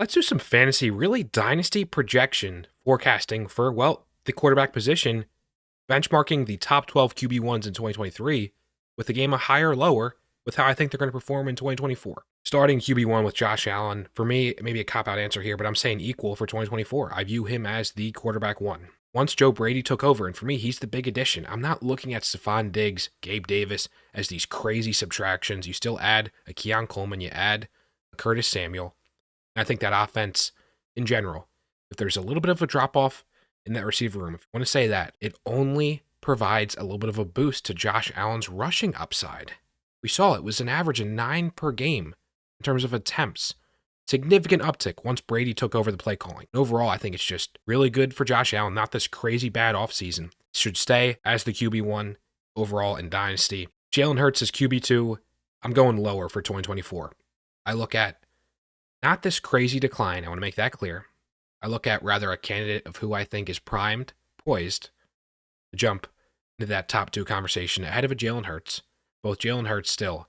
Let's do some fantasy, really dynasty projection forecasting for, well, the quarterback position, benchmarking the top 12 QB1s in 2023 with the game a higher or lower with how I think they're going to perform in 2024. Starting QB1 with Josh Allen, for me, maybe a cop-out answer here, but I'm saying equal for 2024. I view him as the quarterback one. Once Joe Brady took over, and for me, he's the big addition. I'm not looking at Stephon Diggs, Gabe Davis as these crazy subtractions. You still add a Keon Coleman, you add a Curtis Samuel. I think that offense in general, if there's a little bit of a drop off in that receiver room, if you want to say that, it only provides a little bit of a boost to Josh Allen's rushing upside. We saw it was an average of 9 per game in terms of attempts. Significant uptick once Brady took over the play calling. Overall, I think it's just really good for Josh Allen, not this crazy bad offseason. Should stay as the QB1 overall in Dynasty. Jalen Hurts is QB2. I'm going lower for 2024. I look at not this crazy decline, I want to make that clear. I look at rather a candidate of who I think is primed, poised to jump into that top 2 conversation ahead of a Jalen Hurts. Both Jalen Hurts still.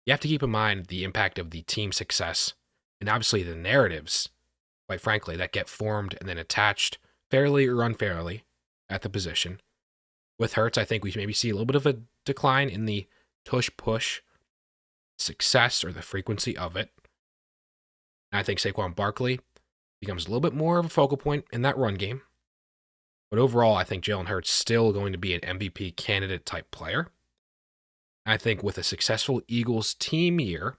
You have to keep in mind the impact of the team success and obviously the narratives, quite frankly, that get formed and then attached fairly or unfairly at the position. With Hurts, I think we maybe see a little bit of a decline in the tush-push success or the frequency of it. And I think Saquon Barkley becomes a little bit more of a focal point in that run game. But overall, I think Jalen Hurts still going to be an MVP candidate type player. And I think with a successful Eagles team year,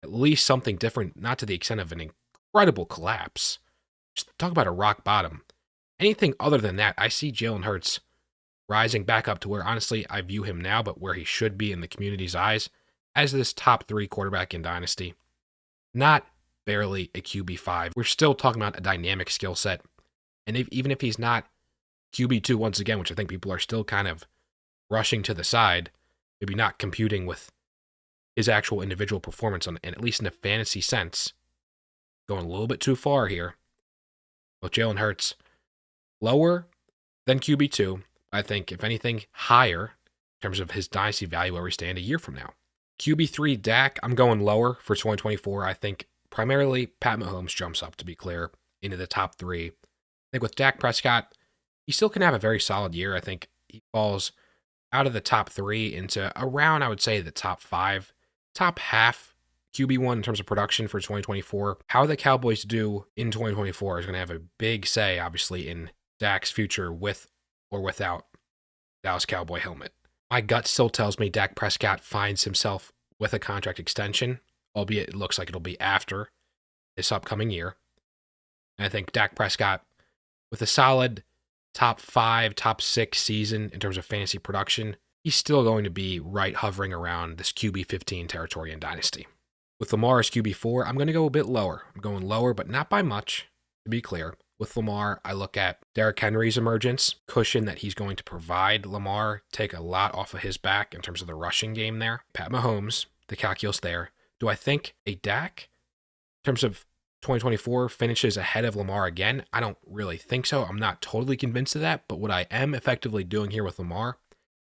at least something different, not to the extent of an incredible collapse. Just talk about a rock bottom. Anything other than that, I see Jalen Hurts rising back up to where, honestly, I view him now, but where he should be in the community's eyes as this top 3 quarterback in Dynasty. Not barely a QB5. We're still talking about a dynamic skill set. And even if he's not QB2 once again, which I think people are still kind of rushing to the side, maybe not computing with his actual individual performance, and at least in a fantasy sense, going a little bit too far here. With Jalen Hurts lower than QB2, I think, if anything, higher in terms of his dynasty value where we stand a year from now. QB3 Dak, I'm going lower for 2024. I think primarily Pat Mahomes jumps up, to be clear, into the top 3. I think with Dak Prescott, he still can have a very solid year. I think he falls out of the top 3 into around, I would say, the top 5, top half QB1 in terms of production for 2024. How the Cowboys do in 2024 is going to have a big say, obviously, in Dak's future with or without Dallas Cowboy helmet. My gut still tells me Dak Prescott finds himself with a contract extension, albeit it looks like it'll be after this upcoming year. And I think Dak Prescott, with a solid top 5, top 6 season in terms of fantasy production, he's still going to be right hovering around this QB15 territory in Dynasty. With Lamar as QB4, I'm going to go a bit lower. I'm going lower, but not by much, to be clear. With Lamar, I look at Derrick Henry's emergence, cushion that he's going to provide Lamar, take a lot off of his back in terms of the rushing game there. Pat Mahomes, the calculus there. Do I think a Dak, in terms of 2024, finishes ahead of Lamar again? I don't really think so. I'm not totally convinced of that, but what I am effectively doing here with Lamar,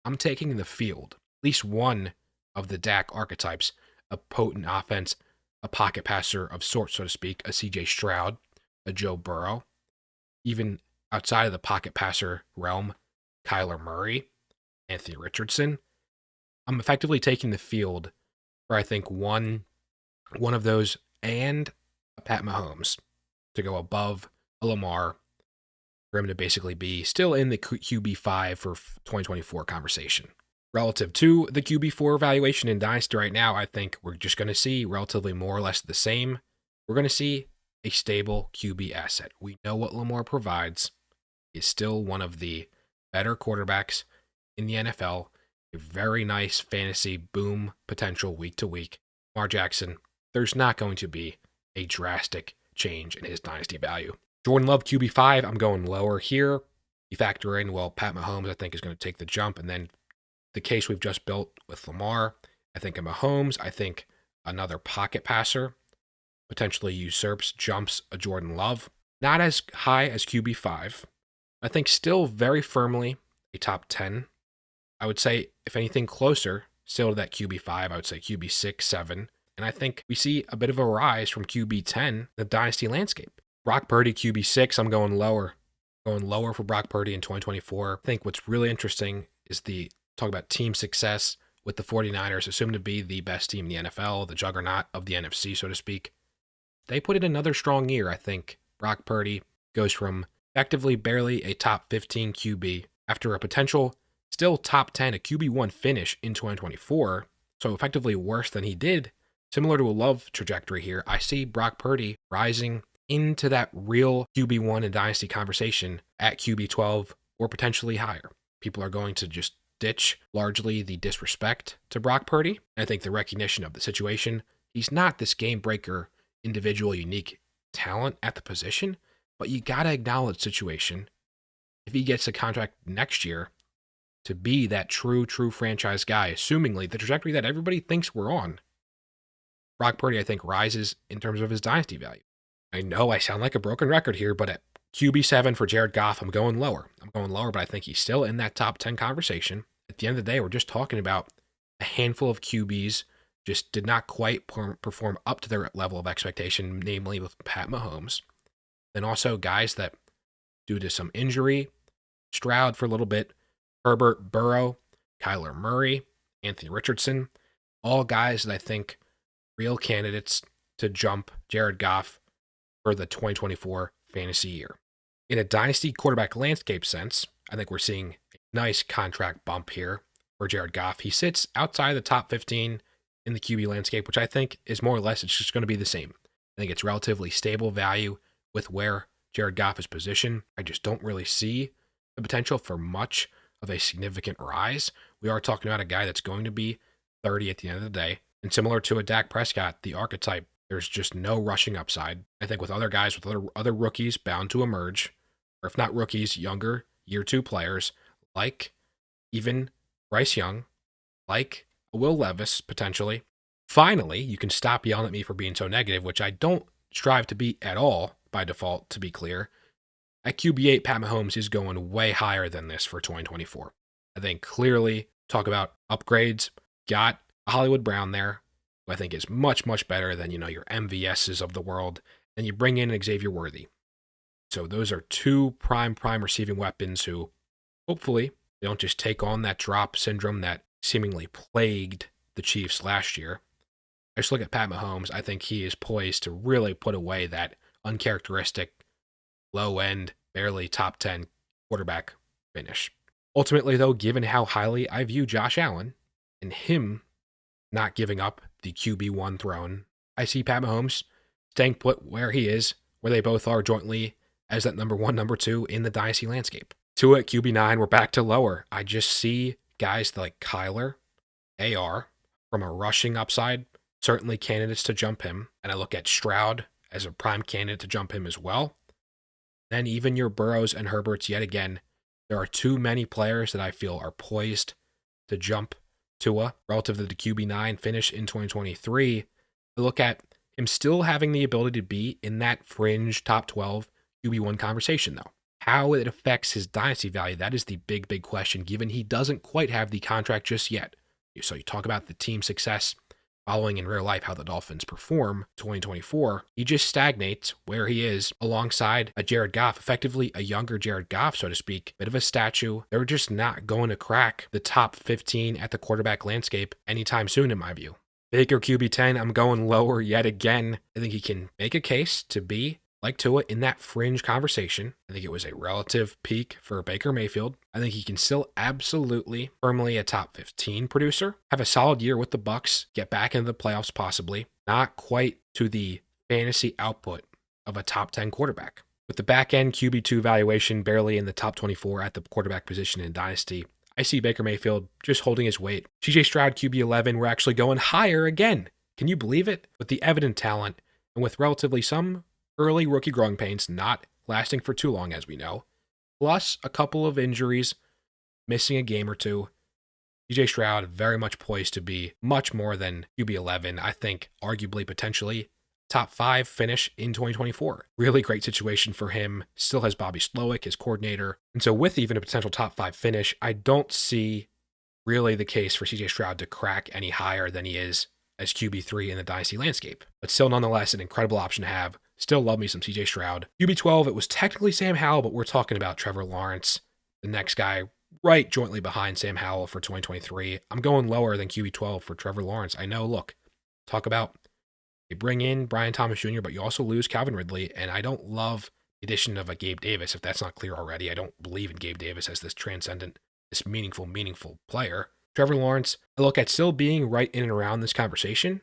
I'm taking the field, at least one of the Dak archetypes, a potent offense, a pocket passer of sorts, so to speak, a CJ Stroud, a Joe Burrow, even outside of the pocket passer realm, Kyler Murray, Anthony Richardson. I'm effectively taking the field for, I think, one of those and a Pat Mahomes to go above a Lamar for him to basically be still in the QB5 for 2024 conversation. Relative to the QB4 evaluation in Dynasty right now, I think we're just going to see relatively more or less the same. We're going to see a stable QB asset. We know what Lamar provides. He is still one of the better quarterbacks in the NFL. A very nice fantasy boom potential week to week. Lamar Jackson, there's not going to be a drastic change in his dynasty value. Jordan Love QB5, I'm going lower here. You factor in, well, Pat Mahomes, I think, is going to take the jump, and then the case we've just built with Lamar. I think of Mahomes. I think another pocket passer potentially usurps, jumps a Jordan Love. Not as high as QB5. I think still very firmly a top 10. I would say, if anything closer, still to that QB5, I would say QB6, 7. And I think we see a bit of a rise from QB 10 in the dynasty landscape. Brock Purdy, QB 6, I'm going lower. Going lower for Brock Purdy in 2024. I think what's really interesting is the talk about team success with the 49ers, assumed to be the best team in the NFL, the juggernaut of the NFC, so to speak. They put in another strong year, I think. Brock Purdy goes from effectively barely a top 15 QB after a potential still top 10, a QB1 finish in 2024, so effectively worse than he did. Similar to a Love trajectory here, I see Brock Purdy rising into that real QB1 and dynasty conversation at QB12 or potentially higher. People are going to just ditch largely the disrespect to Brock Purdy. I think the recognition of the situation. He's not this game breaker, individual, unique talent at the position, but you got to acknowledge the situation. If he gets a contract next year to be that true franchise guy, assumingly the trajectory that everybody thinks we're on, Brock Purdy, I think, rises in terms of his dynasty value. I know I sound like a broken record here, but at QB7 for Jared Goff, I'm going lower. But I think he's still in that top 10 conversation. At the end of the day, we're just talking about a handful of QBs just did not quite perform up to their level of expectation, namely with Pat Mahomes. Then also guys that, due to some injury, Stroud for a little bit, Herbert, Burrow, Kyler Murray, Anthony Richardson, all guys that I think real candidates to jump Jared Goff for the 2024 fantasy year. In a dynasty quarterback landscape sense, I think we're seeing a nice contract bump here for Jared Goff. He sits outside the top 15 in the QB landscape, which I think is more or less, it's just going to be the same. I think it's relatively stable value with where Jared Goff is positioned. I just don't really see the potential for much of a significant rise. We are talking about a guy that's going to be 30 at the end of the day. And similar to a Dak Prescott, the archetype, there's just no rushing upside. I think with other guys, with other rookies bound to emerge, or if not rookies, younger year 2 players, like even Bryce Young, like Will Levis, potentially. Finally, you can stop yelling at me for being so negative, which I don't strive to be at all by default, to be clear. At QB8, Pat Mahomes is going way higher than this for 2024. I think clearly, talk about upgrades, got a Hollywood Brown there, who I think is much better than, your MVSs of the world, and you bring in Xavier Worthy. So those are two prime receiving weapons who, hopefully, they don't just take on that drop syndrome that seemingly plagued the Chiefs last year. I just look at Pat Mahomes. I think he is poised to really put away that uncharacteristic, low-end, barely top 10 quarterback finish. Ultimately, though, given how highly I view Josh Allen and him not giving up the QB1 throne, I see Pat Mahomes staying put where he is, where they both are jointly as that number 1, number 2 in the dynasty landscape. Tua at QB9, we're back to lower. I just see guys like Kyler, AR, from a rushing upside, certainly candidates to jump him. And I look at Stroud as a prime candidate to jump him as well. Then even your Burrows and Herberts, yet again, there are too many players that I feel are poised to jump Tua relative to the QB9 finish in 2023. I look at him still having the ability to be in that fringe top 12 QB1 conversation, though. How it affects his dynasty value, that is the big question, given he doesn't quite have the contract just yet. So you talk about the team success following in real life how the Dolphins perform 2024. He just stagnates where he is alongside a Jared Goff, effectively a younger Jared Goff, so to speak, bit of a statue. They're just not going to crack the top 15 at the quarterback landscape anytime soon, in my view. Baker QB10, I'm going lower yet again. I think he can make a case to be like Tua in that fringe conversation. I think it was a relative peak for Baker Mayfield. I think he can still absolutely firmly a top 15 producer, have a solid year with the Bucs, get back into the playoffs possibly, not quite to the fantasy output of a top 10 quarterback. With the back end QB2 valuation barely in the top 24 at the quarterback position in Dynasty, I see Baker Mayfield just holding his weight. CJ Stroud QB11, we're actually going higher again. Can you believe it? With the evident talent and with relatively some early rookie growing pains not lasting for too long, as we know, plus a couple of injuries, missing a game or two, CJ Stroud very much poised to be much more than QB11. I think arguably potentially top 5 finish in 2024. Really great situation for him. Still has Bobby Slowick, his coordinator. And so with even a potential top 5 finish, I don't see really the case for CJ Stroud to crack any higher than he is as QB3 in the Dynasty landscape, but still nonetheless an incredible option to have. Still love me some CJ Stroud. QB12, it was technically Sam Howell, but we're talking about Trevor Lawrence, the next guy right jointly behind Sam Howell for 2023. I'm going lower than QB12 for Trevor Lawrence. I know, look, talk about you bring in Brian Thomas Jr., but you also lose Calvin Ridley, and I don't love the addition of a Gabe Davis, if that's not clear already. I don't believe in Gabe Davis as this transcendent, this meaningful player. Trevor Lawrence, I look at still being right in and around this conversation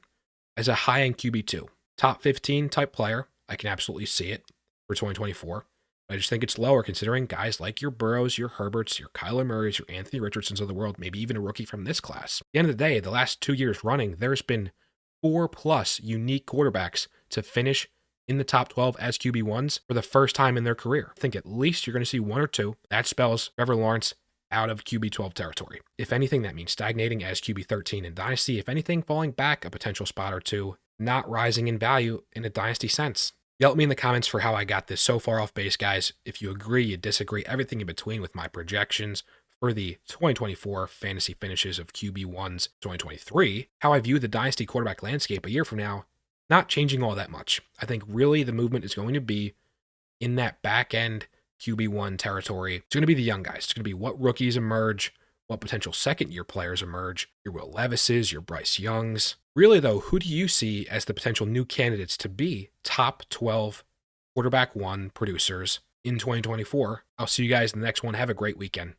as a high-end QB2. Top 15 type player. I can absolutely see it for 2024. I just think it's lower considering guys like your Burrows, your Herberts, your Kyler Murrays, your Anthony Richardsons of the world, maybe even a rookie from this class. At the end of the day, the last 2 years running, there's been 4+ unique quarterbacks to finish in the top 12 as QB1s for the first time in their career. I think at least you're going to see 1 or 2. That spells Trevor Lawrence out of QB12 territory. If anything, that means stagnating as QB13 in Dynasty. If anything, falling back a potential spot or 2, not rising in value in a Dynasty sense. Yell at me in the comments for how I got this so far off base, guys. If you agree, you disagree, everything in between with my projections for the 2024 fantasy finishes of QB1s 2023, how I view the Dynasty quarterback landscape a year from now, not changing all that much. I think really the movement is going to be in that back end QB1 territory. It's going to be the young guys. It's going to be what rookies emerge, what potential second-year players emerge, your Will Levises, your Bryce Youngs. Really, though, who do you see as the potential new candidates to be top 12 quarterback 1 producers in 2024? I'll see you guys in the next one. Have a great weekend.